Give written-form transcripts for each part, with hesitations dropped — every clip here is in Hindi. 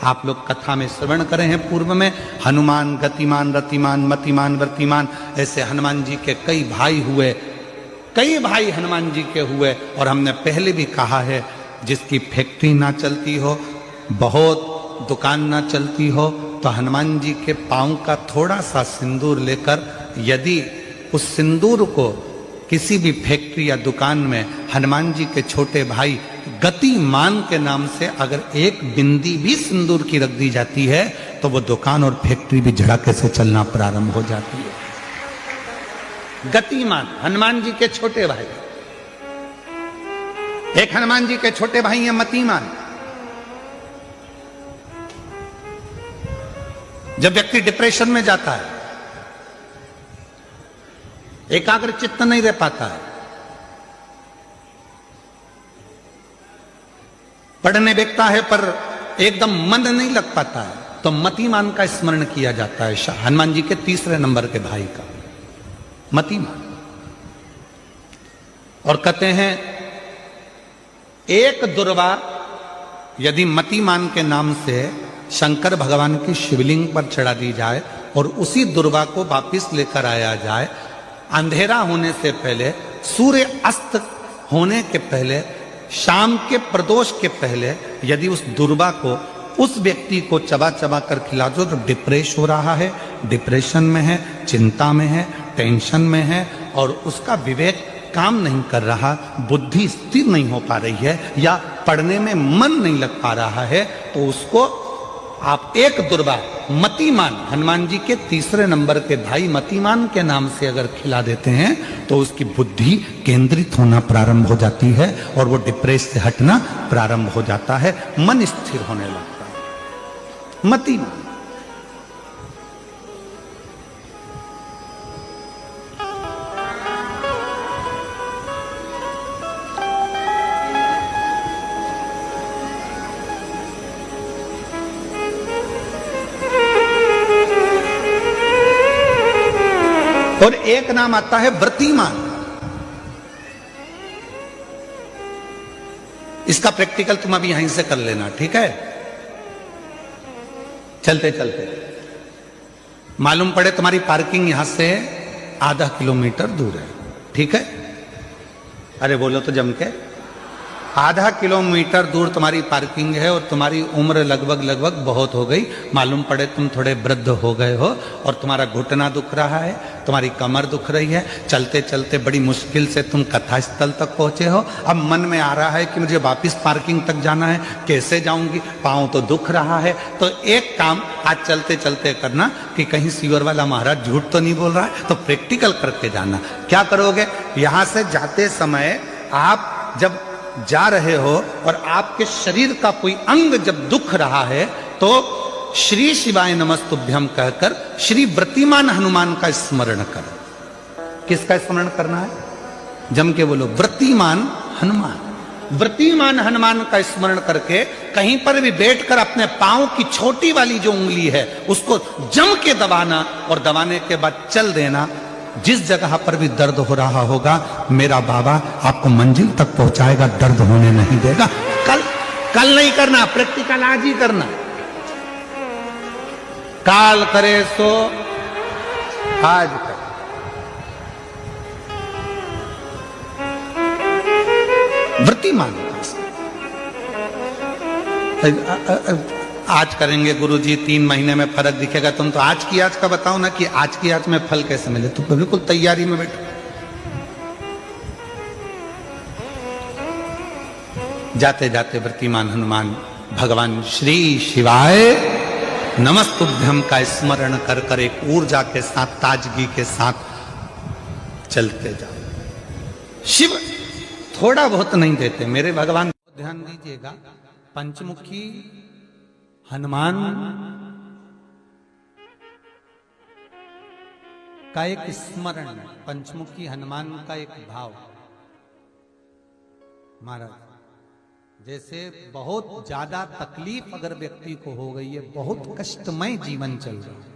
आप लोग कथा में श्रवण करें हैं पूर्व में। हनुमान गतिमान रतिमान मतिमान वर्तिमान, ऐसे हनुमान जी के कई भाई हुए, कई भाई हनुमान जी के हुए। और हमने पहले भी कहा है, जिसकी फैक्ट्री ना चलती हो, बहुत दुकान ना चलती हो, तो हनुमान जी के पांव का थोड़ा सा सिंदूर लेकर, यदि उस सिंदूर को किसी भी फैक्ट्री या दुकान में हनुमान जी के छोटे भाई गतिमान के नाम से अगर एक बिंदी भी सिंदूर की रख दी जाती है, तो वो दुकान और फैक्ट्री भी झड़के से चलना प्रारंभ हो जाती है। गतिमान हनुमान जी के छोटे भाई, एक हनुमान जी के छोटे भाई हैं मतिमान। जब व्यक्ति डिप्रेशन में जाता है, एकाग्र चित्त नहीं रह पाता है, पढ़ने बैठता है पर एकदम मन नहीं लग पाता है, तो मतिमान का स्मरण किया जाता है, हनुमान जी के तीसरे नंबर के भाई का, मतिमान। और कहते हैं एक दुर्वा यदि मतिमान के नाम से शंकर भगवान की शिवलिंग पर चढ़ा दी जाए और उसी दुर्वा को वापिस लेकर आया जाए, अंधेरा होने से पहले, सूर्य अस्त होने के पहले, शाम के प्रदोष के पहले यदि उस दुर्वा को उस व्यक्ति को चबा चबा कर खिला दो, तो डिप्रेस हो रहा है, डिप्रेशन में है, चिंता में है, टेंशन में है, और उसका विवेक काम नहीं कर रहा, बुद्धि स्थिर नहीं हो पा रही है, या पढ़ने में मन नहीं लग पा रहा है, तो उसको आप एक दुर्वा मतिमान, हनुमान जी के तीसरे नंबर के भाई मतिमान के नाम से अगर खिला देते हैं, तो उसकी बुद्धि केंद्रित होना प्रारंभ हो जाती है और वो डिप्रेस से हटना प्रारंभ हो जाता है, मन स्थिर होने लगता है। मतिमान। और एक नाम आता है व्रतिमान। इसका प्रैक्टिकल तुम अभी यहीं से कर लेना, ठीक है? चलते चलते मालूम पड़े तुम्हारी पार्किंग यहां से आधा किलोमीटर दूर है, ठीक है? अरे बोलो तो जम के। आधा किलोमीटर दूर तुम्हारी पार्किंग है और तुम्हारी उम्र लगभग बहुत हो गई, मालूम पड़े तुम थोड़े वृद्ध हो गए हो और तुम्हारा घुटना दुख रहा है, तुम्हारी कमर दुख रही है, चलते चलते बड़ी मुश्किल से तुम कथा स्थल तक पहुंचे हो। अब मन में आ रहा है कि मुझे वापस पार्किंग तक जाना है, कैसे जाऊंगी, पाँव तो दुख रहा है। तो एक काम आज चलते चलते करना कि कहीं सीवर वाला महाराज झूठ तो नहीं बोल रहा है, तो प्रैक्टिकल करके जाना। क्या करोगे? यहां से जाते समय आप जब जा रहे हो और आपके शरीर का कोई अंग जब दुख रहा है, तो श्री शिवाय नमस्तुभ्यम कहकर श्री व्रतिमान हनुमान का स्मरण कर। किसका स्मरण करना है? जम के बोलो, व्रतिमान हनुमान। व्रतिमान हनुमान का स्मरण करके कहीं पर भी बैठकर अपने पांव की छोटी वाली जो उंगली है उसको जम के दबाना, और दबाने के बाद चल देना। जिस जगह पर भी दर्द हो रहा होगा, मेरा बाबा आपको मंजिल तक पहुंचाएगा, दर्द होने नहीं देगा। कल नहीं करना, प्रैक्टिकल आज ही करना। काल करे सो आज करे। व्रतिमान आज करेंगे गुरुजी, 3 महीने में फर्क दिखेगा। तुम तो आज की आज का बताओ ना कि आज की आज में फल कैसे मिले। तुम तो बिल्कुल तैयारी में बैठो। जाते जाते व्रतिमान हनुमान भगवान श्री शिवाय नमस्तुभ्यम का स्मरण कर कर एक ऊर्जा के साथ, ताजगी के साथ चलते जाओ। शिव थोड़ा बहुत नहीं देते मेरे भगवान। ध्यान दीजिएगा, पंचमुखी हनुमान का एक स्मरण, पंचमुखी हनुमान का एक भाव। महाराज जैसे बहुत ज्यादा तकलीफ अगर व्यक्ति को हो गई है, बहुत कष्टमय जीवन चल रहा है,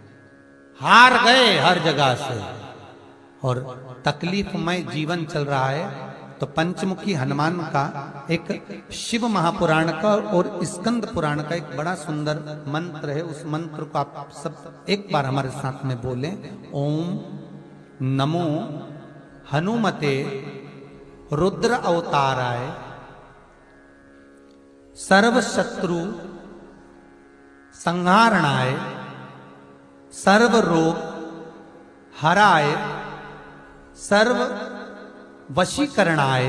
हार गए हर जगह से और तकलीफमय जीवन चल रहा है, तो पंचमुखी हनुमान का एक शिव महापुराण का और स्कंद पुराण का एक बड़ा सुंदर मंत्र है। उस मंत्र को आप सब एक बार हमारे साथ में बोलें। ओम नमो हनुमते रुद्र अवताराय सर्व शत्रु संहारणाय सर्व रोग हराय सर्व वशीकरणाय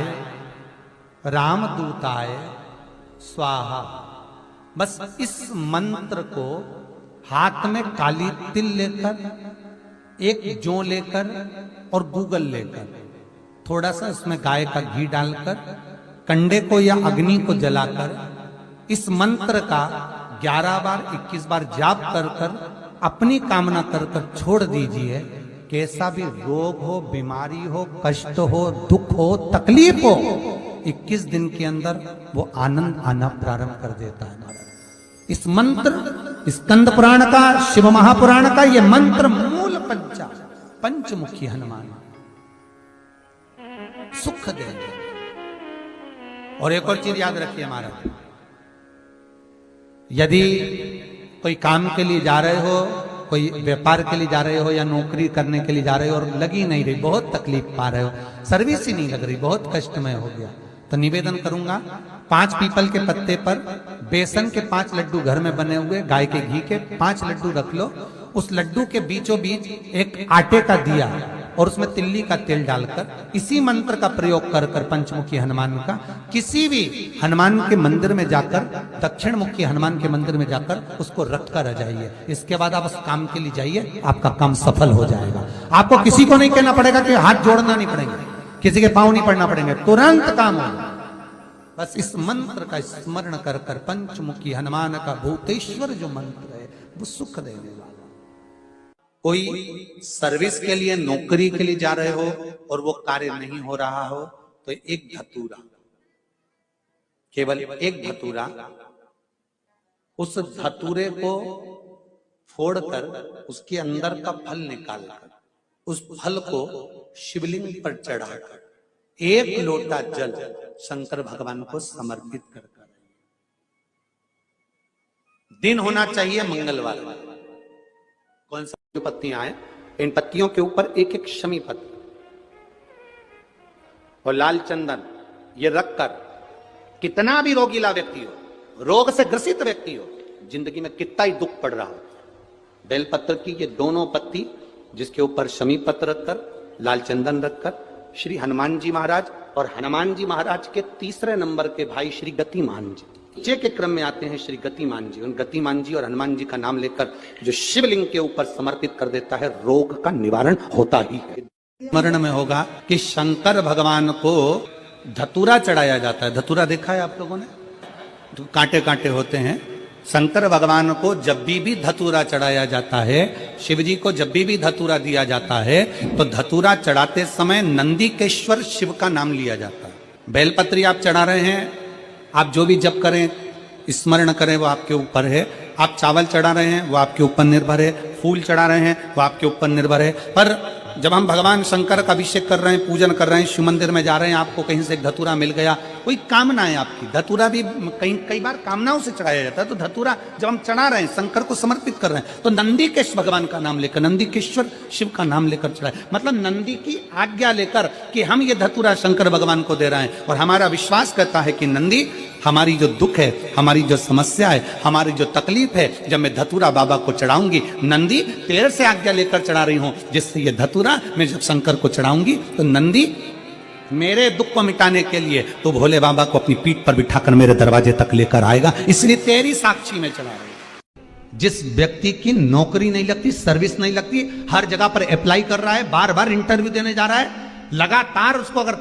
रामदूताय स्वाहा। बस इस मंत्र को हाथ में काली तिल लेकर, एक जौ लेकर और गूगल लेकर, थोड़ा सा इसमें गाय का घी डालकर, कंडे को या अग्नि को जलाकर इस मंत्र का 11 बार 21 बार जाप कर कर अपनी कामना कर कर छोड़ दीजिए। कैसा भी रोग हो, बीमारी हो, कष्ट हो, दुख हो, तकलीफ हो, 21 दिन के अंदर वो आनंद आना प्रारंभ कर देता है। इस मंत्र स्कंद पुराण का, शिव महापुराण का ये मंत्र मूल पंचमुखी हनुमान सुख देंगे। और एक और चीज याद रखिए हमारा, यदि कोई काम के लिए जा रहे हो, कोई व्यापार के लिए जा रहे हो या नौकरी करने के लिए जा रहे हो और लगी नहीं रही, बहुत तकलीफ पा रहे हो, सर्विस ही नहीं लग रही, बहुत कष्टमय हो गया, तो निवेदन करूंगा 5 पीपल के पत्ते पर बेसन के 5 लड्डू घर में बने हुए, गाय के घी के 5 लड्डू रख लो। उस लड्डू के बीचों बीच एक आटे का दिया और उसमें तिल्ली का तेल डालकर इसी मंत्र का प्रयोग कर कर पंचमुखी हनुमान का किसी भी हनुमान के मंदिर में जाकर, दक्षिण मुखी हनुमान के मंदिर में जाकर उसको रख कर आ जाइए। इसके बाद आप उस काम के लिए जाइए, आपका काम सफल हो जाएगा। आपको किसी को नहीं कहना पड़ेगा कि हाथ जोड़ना नहीं पड़ेंगे, किसी के पांव नहीं पड़ना पड़ेंगे, तुरंत काम होगा। बस इस मंत्र का स्मरण कर कर पंचमुखी हनुमान का भूतेश्वर जो मंत्र है वो सुख देने वाला। कोई सर्विस के लिए, नौकरी के लिए जा रहे हो और वो कार्य नहीं हो रहा हो, तो एक धतूरा, केवल एक धतूरा, उस धतूरे को फोड़कर उसके अंदर का फल निकालकर उस फल को शिवलिंग पर चढ़ाकर 1 लोटा जल शंकर भगवान को समर्पित कर कर, दिन होना चाहिए मंगलवार। कौन सा जो पत्तियां हैं, इन पत्तियों के ऊपर एक एक शमी पत्र और लाल चंदन ये रखकर, कितना भी रोगीला व्यक्ति हो, रोग से ग्रसित व्यक्ति हो, जिंदगी में कितना ही दुख पड़ रहा हो, बेलपत्र की ये दोनों पत्ती जिसके ऊपर शमी पत्र रखकर, लाल चंदन रखकर श्री हनुमान जी महाराज और हनुमान जी महाराज के तीसरे नंबर के भाई श्री गतिमान जी, नीचे के क्रम में आते हैं श्री गतिमान जी, उन गतिमान जी और हनुमान जी का नाम लेकर जो शिवलिंग के ऊपर समर्पित कर देता है, रोग का निवारण होता ही है। स्मरण में होगा कि शंकर भगवान को धतूरा चढ़ाया जाता है। धतूरा देखा है आप लोगों ने, तो कांटे कांटे होते हैं। शंकर भगवान को जब भी धतूरा चढ़ाया जाता है, शिव जी को जब भी धतूरा दिया जाता है, तो धतूरा चढ़ाते समय नंदीकेश्वर शिव का नाम लिया जाता है। बेलपत्री आप चढ़ा रहे हैं, आप जो भी जप करें, स्मरण करें, वो आपके ऊपर है। आप चावल चढ़ा रहे हैं, वो आपके ऊपर निर्भर है। फूल चढ़ा रहे हैं, वो आपके ऊपर निर्भर है। पर जब हम भगवान शंकर का अभिषेक कर रहे हैं, पूजन कर रहे हैं, शिव मंदिर में जा रहे हैं, आपको कहीं से एक धतूरा मिल गया, कोई कामना है आपकी, धतूरा भी कई बार कामनाओं से चढ़ाया जाता है। तो धतूरा जब हम चढ़ा रहे हैं, शंकर को समर्पित कर रहे हैं, तो नंदीकेश्वर भगवान का नाम लेकर, नंदीकेश्वर शिव का नाम लेकर चढ़ाए, मतलब नंदी की आज्ञा लेकर कि हम ये धतूरा शंकर भगवान को दे रहे हैं। और हमारा विश्वास कहता है कि नंदी हमारी जो दुख है, हमारी जो समस्या है, हमारी जो तकलीफ है, जब मैं धतूरा बाबा को चढ़ाऊंगी, नंदी तेरे से आज्ञा लेकर चढ़ा रही हूं, जिससे ये धतूरा मैं जब शंकर को चढ़ाऊंगी तो नंदी मेरे दुख को मिटाने के लिए तो भोले बाबा को अपनी पीठ पर बिठाकर मेरे दरवाजे तक लेकर आएगा, इसलिए तेरी साक्षी में चढ़ा रही हूं। जिस व्यक्ति की नौकरी नहीं लगती, सर्विस नहीं लगती, हर जगह पर अप्लाई कर रहा है, बार बार इंटरव्यू देने जा रहा है, लगातार उसको अगर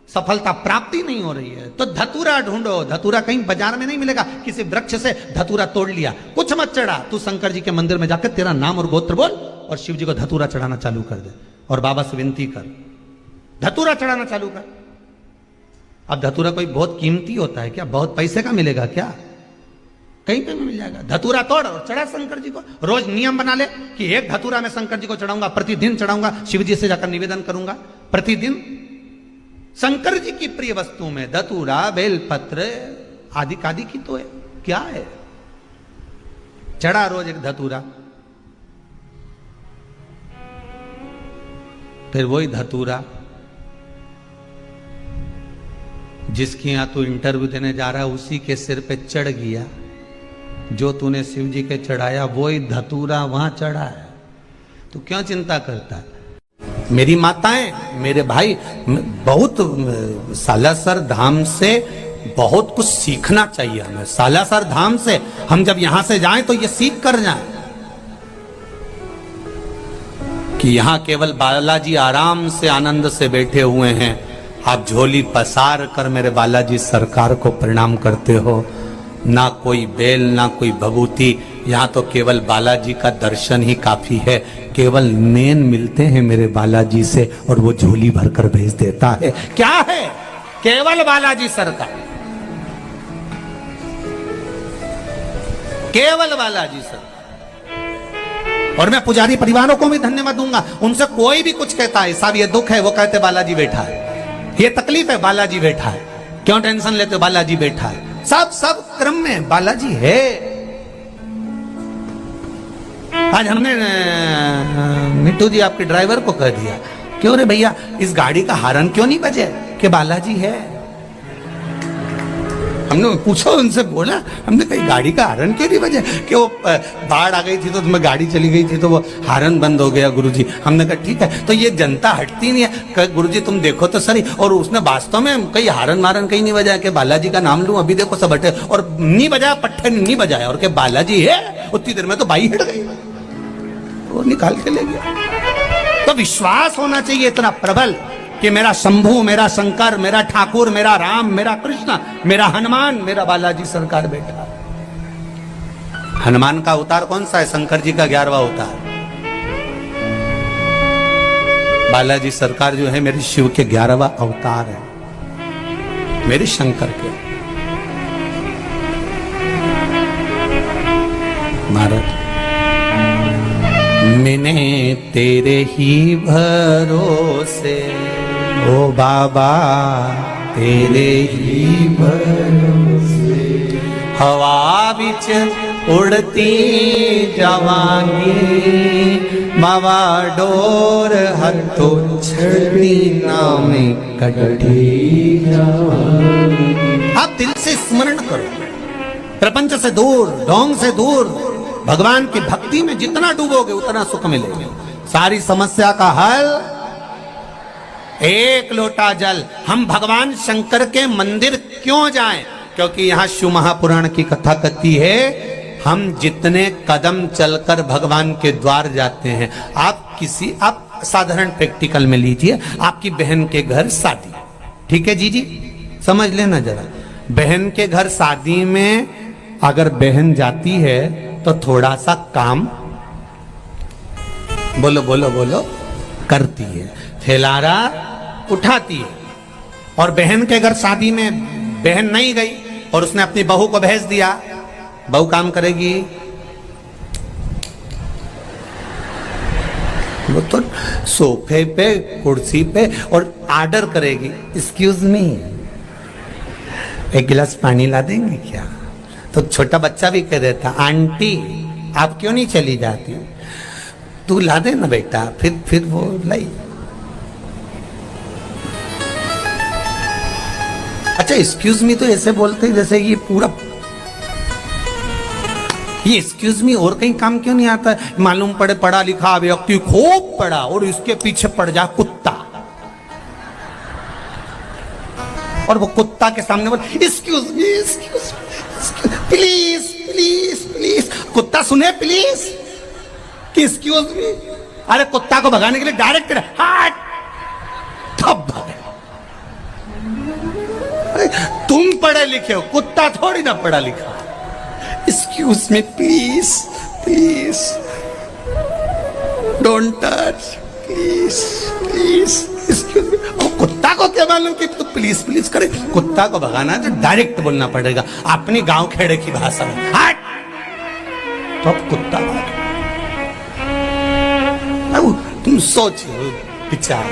सफलता प्राप्ति नहीं हो रही है, तो धतूरा ढूंढो। धतूरा कहीं बाजार में नहीं मिलेगा, किसी वृक्ष से धतूरा तोड़ लिया, कुछ मत चढ़ा, तू शंकर जी के मंदिर में जाकर तेरा नाम और गोत्र बोल और शिव जी को धतूरा चढ़ाना चालू कर दे और बाबा से विनती कर, धतूरा चढ़ाना चालू कर। अब धतूरा कोई बहुत कीमती होता है क्या? बहुत पैसे का मिलेगा क्या? कहीं पे भी मिल जाएगा। धतूरा तोड़ और चढ़ा शंकर जी को। रोज नियम बना ले कि एक धतूरा मैं शंकर जी को चढ़ाऊंगा, प्रतिदिन चढ़ाऊंगा, शिव जी से जाकर निवेदन करूंगा, प्रतिदिन शंकर जी की प्रिय वस्तु में धतूरा, बेलपत्र आदि कादि की तो है, क्या है? चढ़ा रोज एक धतूरा, फिर वही धतूरा जिसकी यहां तू इंटरव्यू देने जा रहा है उसी के सिर पे चढ़ गया। जो तूने शिव जी के चढ़ाया वही धतूरा वहां चढ़ा है, तू क्यों चिंता करता है? मेरी माताएं, मेरे भाई, बहुत सालासर धाम से बहुत कुछ सीखना चाहिए हमें। सालासर धाम से हम जब यहां से जाएं तो ये सीख कर जाएं कि यहां केवल बालाजी आराम से आनंद से बैठे हुए हैं। आप झोली पसार कर मेरे बालाजी सरकार को प्रणाम करते हो, ना कोई बेल ना कोई भभूति, यहाँ तो केवल बालाजी का दर्शन ही काफी है। केवल नैन मिलते हैं मेरे बालाजी से और वो झोली भरकर भेज देता है। क्या है? केवल बालाजी सरकार, केवल बालाजी सरकार। और मैं पुजारी परिवारों को भी धन्यवाद दूंगा। उनसे कोई भी कुछ कहता है, साहब ये दुख है, वो कहते बालाजी बैठा है, ये तकलीफ है, बालाजी बैठा है, क्यों टेंशन लेते हो, बालाजी बैठा है। सब क्रम में बालाजी है। आज हमने मिट्टू जी आपके ड्राइवर को कह दिया, क्यों रे भैया इस गाड़ी का हॉर्न क्यों नहीं बजे, कि बालाजी है। हमने पूछो उनसे, बोला हमने कही गाड़ी का हॉर्न क्यों नहीं बजे, कि वो बाढ़ आ गई थी तो तुम्हें गाड़ी चली गई थी तो वो हॉर्न बंद हो गया गुरुजी। हमने कहा ठीक है, तो ये जनता हटती नहीं है, गुरुजी तुम देखो तो सही। और उसने वास्तव में कहीं हॉर्न मारन कहीं नहीं बजाया कि बालाजी का नाम लूं, अभी देखो सब हटे, और नहीं बजाया, पट्टे नहीं बजाया, और के बालाजी है। उतनी देर में तो बाई हट गई, वो निकाल के ले गया। तो विश्वास होना चाहिए इतना प्रबल कि मेरा शंभू, मेरा शंकर, मेरा ठाकुर, मेरा राम, मेरा कृष्ण, मेरा हनुमान, मेरा बालाजी सरकार बैठा। हनुमान का अवतार कौन सा है? शंकर जी का 11वां अवतार। बालाजी सरकार जो है मेरे शिव के 11वां अवतार है, मेरे शंकर के। महाराज मैंने तेरे ही भरोसे, ओ बाबा तेरे ही भरोसे, हवा बिच उड़ती जवानी, बाबा डोर हथो छड़ी नामे कटी जवानी। आप दिल से स्मरण करो, प्रपंच से दूर, ढोंग से दूर, भगवान की भक्ति में जितना डूबोगे उतना सुख मिलेगा। सारी समस्या का हल एक लोटा जल। हम भगवान शंकर के मंदिर क्यों जाएं? क्योंकि यहां शिव महापुराण की कथा कहती है, हम जितने कदम चलकर भगवान के द्वार जाते हैं। आप साधारण प्रैक्टिकल में लीजिए, आपकी बहन के घर शादी, ठीक है जी, समझ लेना जरा। बहन के घर शादी में अगर बहन जाती है तो थोड़ा सा काम बोलो बोलो बोलो करती है, थैलारा उठाती है। और बहन के घर शादी में बहन नहीं गई और उसने अपनी बहू को भेज दिया, बहू काम करेगी, वो तो सोफे पे कुर्सी पे और ऑर्डर करेगी, एक्सक्यूज मी एक गिलास पानी ला देंगे क्या? तो छोटा बच्चा भी कह देता, आंटी आप क्यों नहीं चली जाती, तू ला दे ना बेटा। फिर वो लाई। अच्छा एक्सक्यूज मी तो ऐसे बोलते हैं जैसे ये पूरा, ये एक्सक्यूज मी और कहीं काम क्यों नहीं आता? मालूम पड़े पढ़ा लिखा व्यक्ति खूब पढ़ा और इसके पीछे पड़ जा कुत्ता, और वो कुत्ता के सामने बोल excuse me please please please. कुत्ता सुने प्लीज कि एक्सक्यूज मी। अरे कुत्ता को भगाने के लिए डायरेक्ट हट, तब भगे। तुम पढ़े लिखे हो, कुत्ता थोड़ी ना पढ़ा लिखा। Excuse me please please don't touch please please excuse me. कुत्ता को क्या मालूम कि तू प्लीज प्लीज करे? कुत्ता को भगाना है तो डायरेक्ट बोलना पड़ेगा अपनी गांव खेड़े की भाषा में, हट। तो कुत्ता तुम सोचो विचार।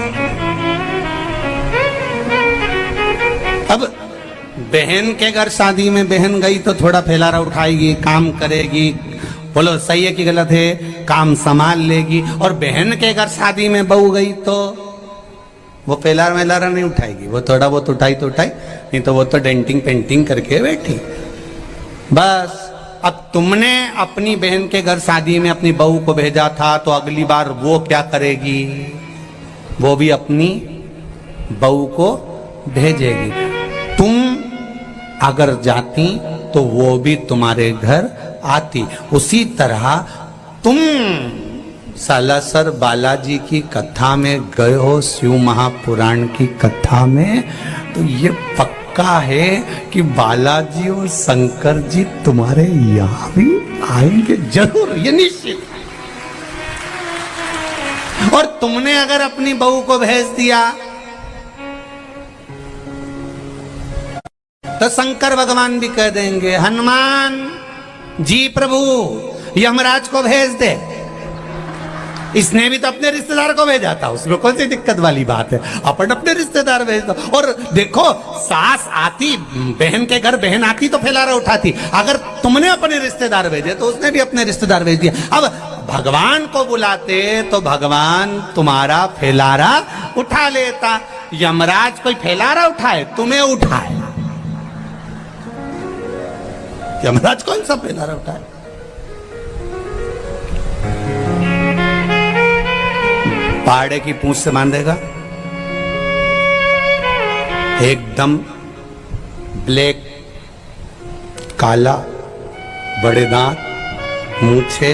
बहन के घर शादी में बहन गई तो थोड़ा फैलारा उठाएगी, काम करेगी, बोलो सही है कि गलत है, काम संभाल लेगी। और बहन के घर शादी में बहू गई तो वो फैलारा वैलारा नहीं उठाएगी, वो थोड़ा बहुत उठाई तो उठाई, नहीं तो वो तो डेंटिंग पेंटिंग करके बैठी बस। अब तुमने अपनी बहन के घर शादी में अपनी बहू को भेजा था, तो अगली बार वो क्या करेगी, वो भी अपनी बहू को भेजेगी। तुम अगर जाती तो वो भी तुम्हारे घर आती। उसी तरह तुम सालासर बालाजी की कथा में गए हो, शिव महापुराण की कथा में, तो ये पक्का है कि बालाजी और शंकर जी तुम्हारे यहां भी आएंगे जरूर, ये निश्चित। और तुमने अगर अपनी बहू को भेज दिया तो शंकर भगवान भी कह देंगे, हनुमान जी प्रभु यमराज को भेज दे। इसने भी तो अपने रिश्तेदार को भेजा था, उसमें कौन सी दिक्कत वाली बात है, अपन अपने रिश्तेदार भेज दो। और देखो सास आती, बहन के घर बहन आती तो फैलारा उठाती, अगर तुमने अपने रिश्तेदार भेजे तो उसने भी अपने रिश्तेदार भेज दिया। अब भगवान को बुलाते तो भगवान तुम्हारा फैलारा उठा लेता। यमराज कोई फैलारा उठाए, तुम्हें उठाए, यमराज कौन सा फैलारा उठाए। पाड़े की पूंछ से बांधेगा, एकदम ब्लैक, काला, बड़े दांत, मूछे,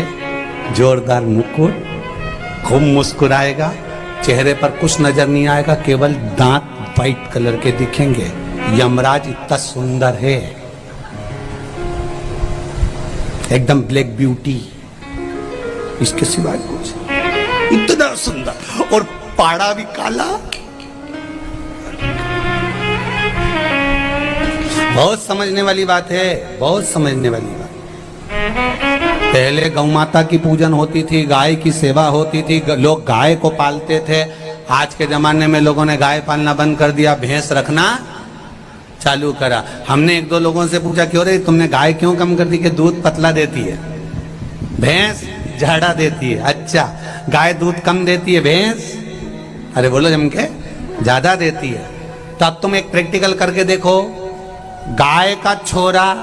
जोरदार मुकुट, खूब मुस्कुराएगा, चेहरे पर कुछ नजर नहीं आएगा, केवल दांत वाइट कलर के दिखेंगे। यमराज इतना सुंदर है, एकदम ब्लैक ब्यूटी, इसके सिवाय कुछ, इतना सुंदर। और पाड़ा भी काला, बहुत समझने वाली बात है, बहुत समझने वाली बात। पहले गौ माता की पूजन होती थी, गाय की सेवा होती थी, लोग गाय को पालते थे। आज के जमाने में लोगों ने गाय पालना बंद कर दिया, भैंस रखना चालू करा। हमने एक दो लोगों से पूछा, क्यों रे तुमने गाय क्यों कम कर दी, कि दूध पतला देती है, भैंस झाड़ा देती है। अच्छा, गाय दूध कम देती है, भैंस अरे बोलो जम के ज्यादा देती है। तो अब तुम एक प्रैक्टिकल करके देखो, गाय का छोरा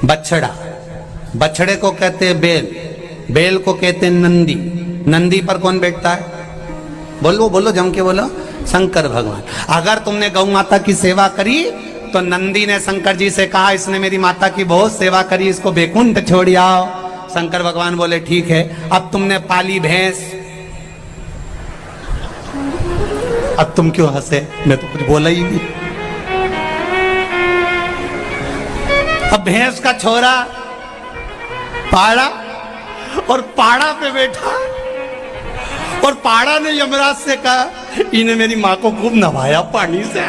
बछड़ा, बछड़े को कहते हैं बैल, बैल को कहते हैं नंदी, नंदी पर कौन बैठता है, बोलो बोलो जम के बोलो, शंकर भगवान। अगर तुमने गौ माता की सेवा करी तो नंदी ने शंकर जी से कहा, इसने मेरी माता की बहुत सेवा करी, इसको बैकुंठ छोड़ आओ। शंकर भगवान बोले ठीक है। अब तुमने पाली भैंस, अब तुम क्यों हंसे, मैं तो कुछ बोला ही नहीं। अब भैंस का छोरा पाड़ा, और पाड़ा पे बैठा, और पाड़ा ने यमराज से कहा, इन्हें मेरी माँ को खूब नवाया पानी से,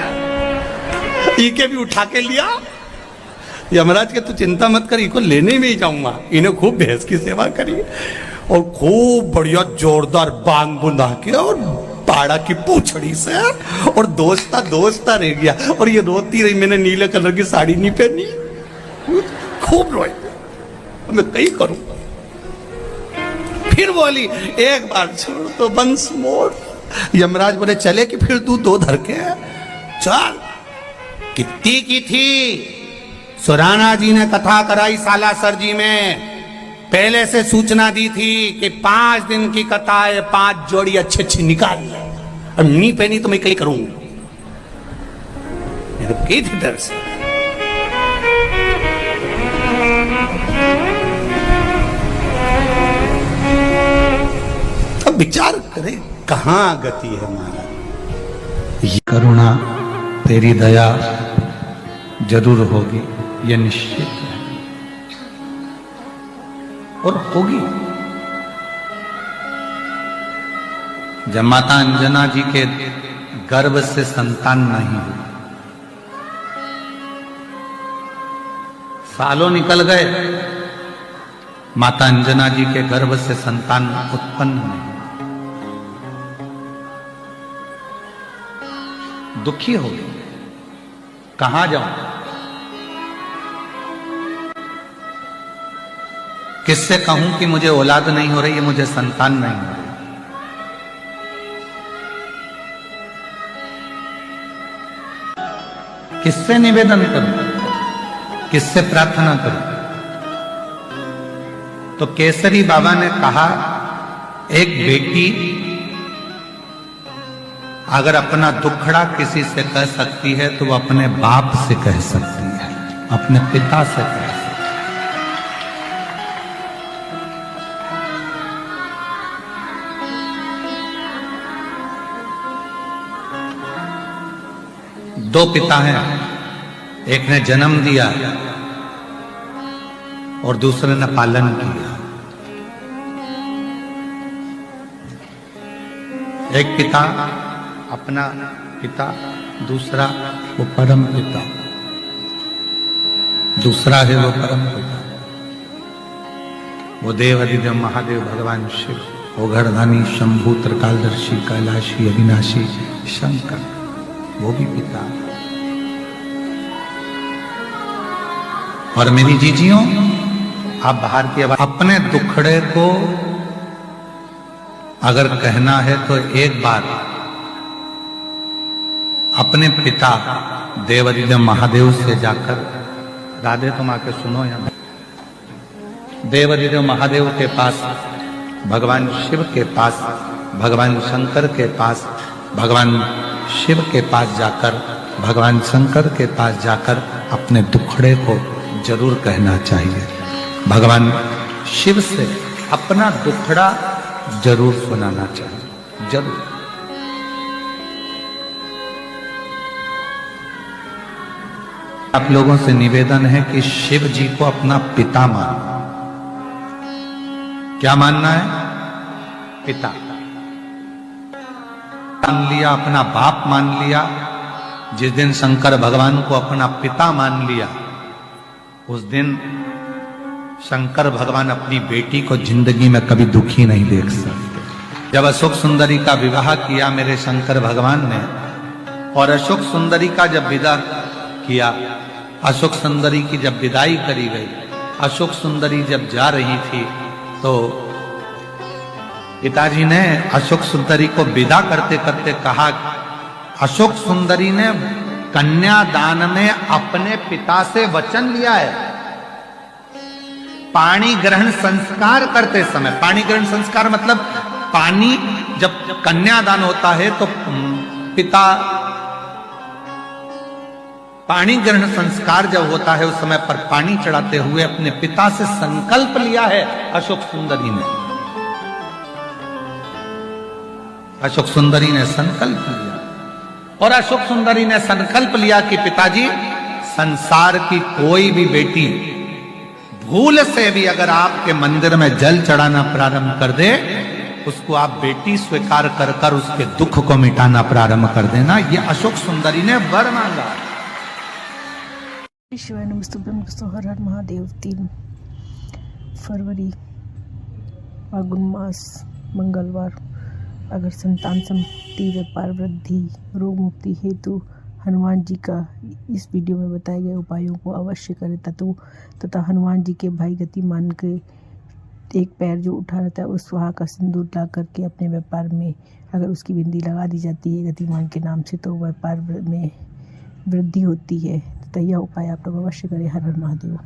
इके भी उठा के लिया। यमराज के तू चिंता मत कर, इनको लेने में ही जाऊंगा। इन्हें खूब भैंस की सेवा करी और खूब बढ़िया जोरदार बांध बुंदा के, और पाड़ा की पूछड़ी से, और दोस्ता रह गया। और ये रोती रही, मैंने नीले कलर की साड़ी नहीं पहनी, खूब रोई, मैं कहीं करूं। फिर बोली, एक बार छोड़ तो वंस मोर। यमराज बोले, चले कि फिर तू दो धर के चल। कितनी की थी, सुराना जी ने कथा कराई सालासर जी में, पहले से सूचना दी थी कि 5 दिन की कथा है, 5 जोड़ी अच्छी अच्छी निकाल ले, और नहीं पहनी तो मैं कहीं करूंगा। मेरे की थी डर से। अब विचार करें कहां गति है हमारा। ये करुणा तेरी दया जरूर होगी, ये निश्चित है, और होगी। जब माता अंजना जी के गर्भ से संतान नहीं हुई, सालों निकल गए, माता अंजना जी के गर्भ से संतान उत्पन्न नहीं, दुखी हो गई। कहां जाऊं, किससे कहूं कि मुझे औलाद नहीं हो रही है, मुझे संतान नहीं हो रही। किससे निवेदन करूं, किससे प्रार्थना करूं? तो केसरी बाबा ने कहा, एक बेटी अगर अपना दुखड़ा किसी से कह सकती है तो वो अपने बाप से कह सकती है, अपने पिता से कह सकती है। दो पिता हैं, एक ने जन्म दिया और दूसरे ने पालन किया। एक पिता अपना पिता, दूसरा वो परम पिता, दूसरा है वो परम पिता, वो देव अधिदेव महादेव भगवान शिव, वो घरधानी शंभु त्रिकालदर्शी कैलाशी अविनाशी शंकर, वो भी पिता। और मेरी जीजियों, आप बाहर की आवाज, अपने दुखड़े को अगर कहना है तो एक बार अपने पिता देवादिदेव महादेव से जाकर, राधे तुम आके सुनो यहां, देवादिदेव महादेव के पास, भगवान शिव के पास, भगवान शंकर के पास, भगवान शिव के पास जाकर, भगवान शंकर के पास जाकर अपने दुखड़े को जरूर कहना चाहिए। भगवान शिव से अपना दुखड़ा जरूर सुनाना चाहिए, जरूर। आप लोगों से निवेदन है कि शिव जी को अपना पिता मानो। क्या मानना है? पिता मान लिया, अपना बाप मान लिया। जिस दिन शंकर भगवान को अपना पिता मान लिया, उस दिन शंकर भगवान अपनी बेटी को जिंदगी में कभी दुखी नहीं देख सकते। जब अशोक सुंदरी का विवाह किया मेरे शंकर भगवान ने, और अशोक सुंदरी का जब विदा किया, अशोक सुंदरी की जब विदाई करी गई, अशोक सुंदरी जब जा रही थी, तो पिताजी ने अशोक सुंदरी को विदा करते करते कहा, अशोक सुंदरी ने कन्यादान में अपने पिता से वचन लिया है। पाणी ग्रहण संस्कार करते समय, पाणी ग्रहण संस्कार मतलब पानी, जब कन्यादान होता है तो पिता, पाणी ग्रहण संस्कार जब होता है उस समय पर पानी चढ़ाते हुए अपने पिता से संकल्प लिया है अशोक सुंदरी ने। अशोक सुंदरी ने संकल्प लिया, और अशोक सुंदरी ने संकल्प लिया कि पिताजी, संसार की कोई भी बेटी भूल से भी अगर आपके मंदिर में जल चढ़ाना प्रारंभ कर दे, उसको आप बेटी स्वीकार कर कर उसके दुख को मिटाना प्रारंभ कर देना। ये अशोक सुंदरी ने वर मांगा। शिवाय नमस्तुभ्यं, हर हर महादेव। 3 फरवरी फागुन मास मंगलवार। अगर संतान संपत्ति, व्यापार वृद्धि, रोग मुक्ति हेतु हनुमान जी का इस वीडियो में बताए गए उपायों को अवश्य करें तथा हनुमान जी के भाई गतिमान के एक पैर जो उठा रहता है उस वहाँ का सिंदूर ला करके अपने व्यापार में अगर उसकी बिंदी लगा दी जाती है गतिमान के नाम से, तो व्यापार में वृद्धि होती है। तथा यह उपाय आप लोग अवश्य करें। हर हर महादेव।